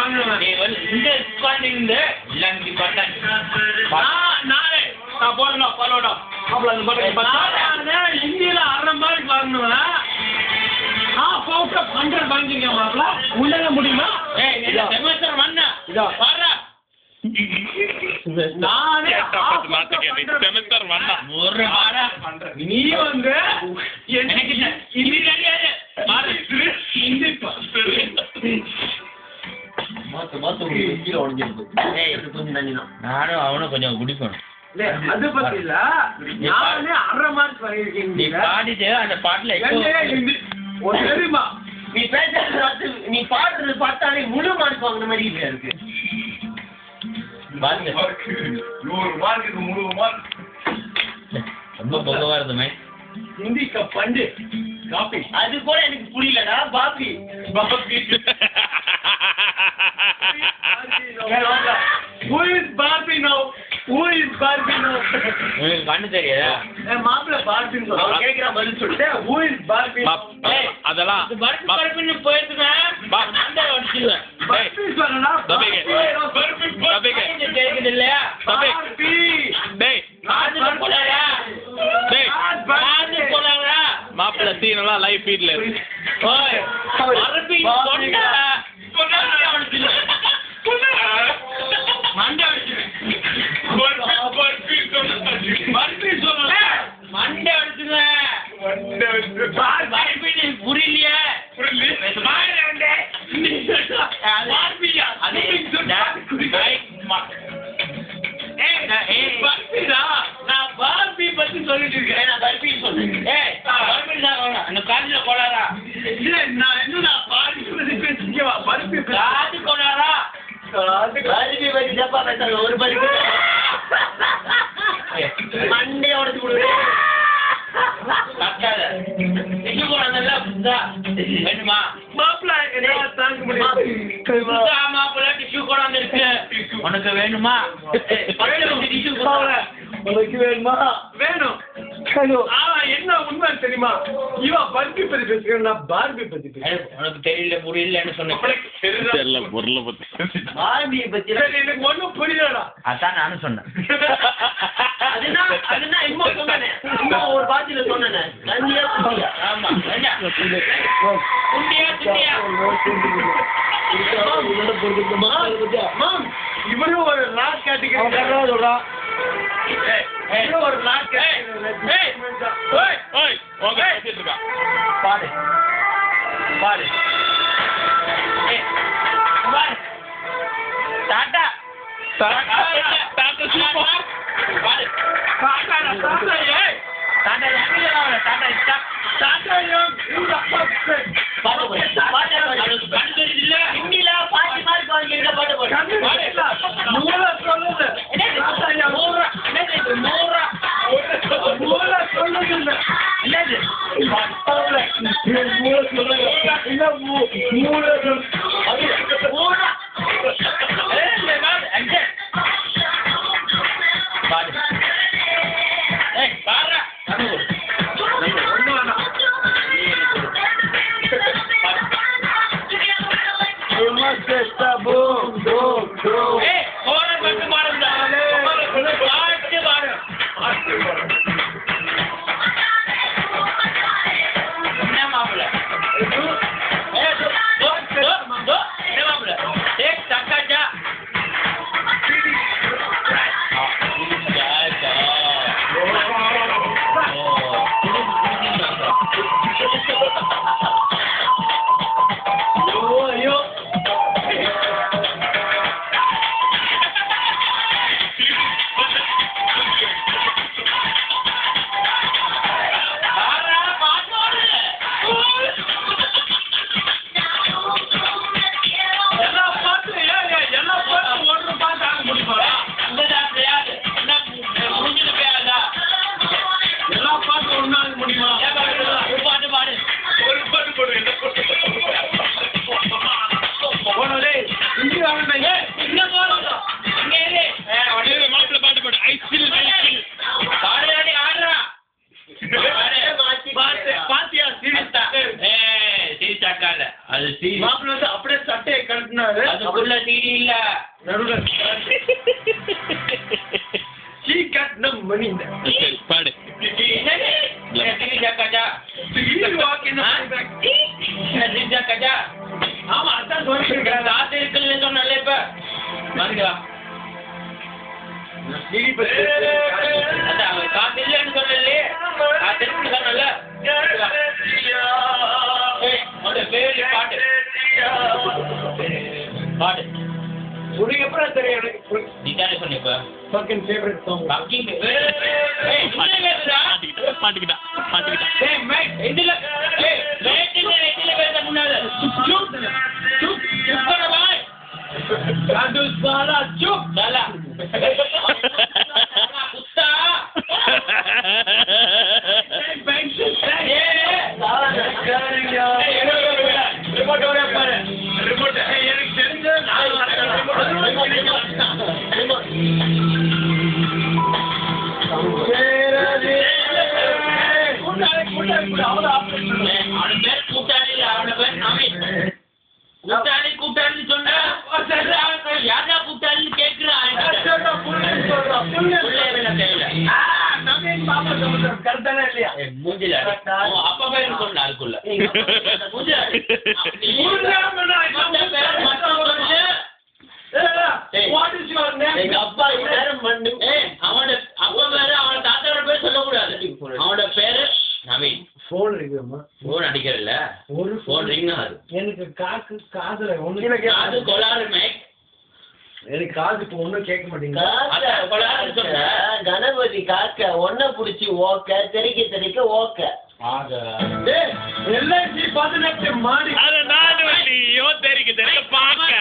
வாங்குவேன். நீ வந்து இந்த உட்கார்ந்து இல்லாங்கி பார்த்தா நான் போடணும் பரவாயில்ல. இந்தியில 1/2 மார்க் வாங்குவேன். அவுட் ஆஃப் 100 வாங்கிருக்கேன் மாப்பிள்ள. உள்ளங்க முடியுமா? செமஸ்டர் மண்ணா பாரு நானே செமஸ்டர் வந்தா ஒரு வாரா நீ வந்து எனக்கு இது தெரியாது பாரு நானும் அவனும் கொஞ்சம் குடிக்கணும். அது பத்தி இல்ல, நானே 1/2 மார்க் வாங்கிருக்கேன். நீ பாடிட்டு அந்த பாட்டுல தெரியுமா? நீ பேசுறது நீ பாடுறது பார்த்தாலே முழு மார்க் வாங்கின மாதிரி இல்லையா இருக்கு. 100 மார்க்குக்கு 3 மார்க் ரொம்ப பொதுவா இருந்துமே. ஹிந்தி का पंडित காபி அது கூட எனக்கு புரியலடா. பாபி Who is Barbie now? Who is Barbie now? உங்களுக்கு கண்ணு தெரியாதா? மாப்பிள்ள பார்பின்னு சொல்ல கேக்குற பதில் சொல்லிட்டு Who is Barbie? அதெல்லாம் பருப்புன்னு போயிருக்குங்க அந்த அடிச்சுடுவேன். பார்பி சொல்லனா தெரியுது இல்லையா? மாப்பிள்ள சீன் எல்லாம் லைவ் ஃபீட்ல இருக்கு. புரியலையே நான் பார்பி பத்தி சொல்லிட்டு இருக்கேன். நான் பர்பி சொன்னேன். காலேஜ்ல கொடாரா நான் என்ன பார்பி பத்தி பேசிக்கவா? பர்பி காது கொடாரா பருப்பி பத்தி தப்பா பேசுறாங்க. ஒரு பருப்பி மண்டையை உடச்சு கொடுக்குறேன். வேணுமா மாப்பிள்ள என்ன தாங்க முடியும்? மாப்பிள்ள டிஷ்யூ கொடாந்து இருக்கு. உனக்கு வேணுமா? உனக்கு வேணுமா? வேணும். என்ன உண்மை தெரியுமா? இவன் பர்பி பத்தி பேசுகிறேன், நான் பார்பி பத்தி பேசுறேன். உனக்கு தெரியல புரியலன்னு சொன்னேன். பொருளை பத்தி பார்பியை பத்தி எனக்கு ஒண்ணும் புரியலடா. அதான் நானும் சொன்னேன். அதுதான் இன்னும் சொன்னேன். இன்னும் ஒரு பாத்தியில சொன்னேன். நந்தியா குட்டியா? ஆமா குண்டியா இவரும் ஒரு லாஸ்ட் கேட்டகரி சொல்றா. ஒரு லாஸ்ட் பாடு பாடு டாடா மாப்பிள்ள வந்து அப்படியே சட்டையை கழட்டினாரு. அதுக்குள்ள டிடி இல்ல. நடுவுல சீ கட்னம் மணி இந்த சரி பாடு. என்னது? டிடி ஜாக்கஜா. டிடி ஜாக்கஜா. ஆமா அதான் சொல்லிருக்கேன். காத்து இருக்குன்னு சொன்னல இப்ப. வாங்கடா. அதான் காத்து இல்லன்னு சொன்னல. காத்து இருக்குன்னு சொன்னல. அந்த பேரு பாட்டு. பாட்டு. உனக்கு எப்பறம் தெரியும் எனக்கு? நீதானே சொன்னிப்ப. fucking favorite song. fucking மாட்டிக்கிட்டா. hey mate இதுல hey mate இதுல பேச முன்னால சுப் பண்ண பாய் காது சாலா சுப் சாலா குத்தா ரிமோட் ஓரே பாரு ரிமோட் எனக்கு தெரிஞ்ச கூட்டாளி சொன்னா யாரா கூட்டாளி கேட்கிறான் மூஞ்சில அப்பா பேரு சொன்ன அதுக்குள்ள எங்க அப்பா அவனோட அப்பா பேரு அவனோட தாத்தாவோட பேர் சொல்லக்கூடாது. அவனோட பேரு நவீன். போன் இருக்குமா? போன் அடிக்கிறல்ல ஒரு போன் ரிங் ஆகுது. எனக்கு காதுல ஒண்ணு அது கொலாறு மேக். எனக்கு காது இப்ப ஒண்ணும் கேட்க மாட்டேங்குது. கணபதி காக்க ஒன்ன புடிச்சு ஓக்க தெரிக்க ஓக்க LIC 18 மாடி அத நாடு வண்டியோ தெரிக்க பாக்க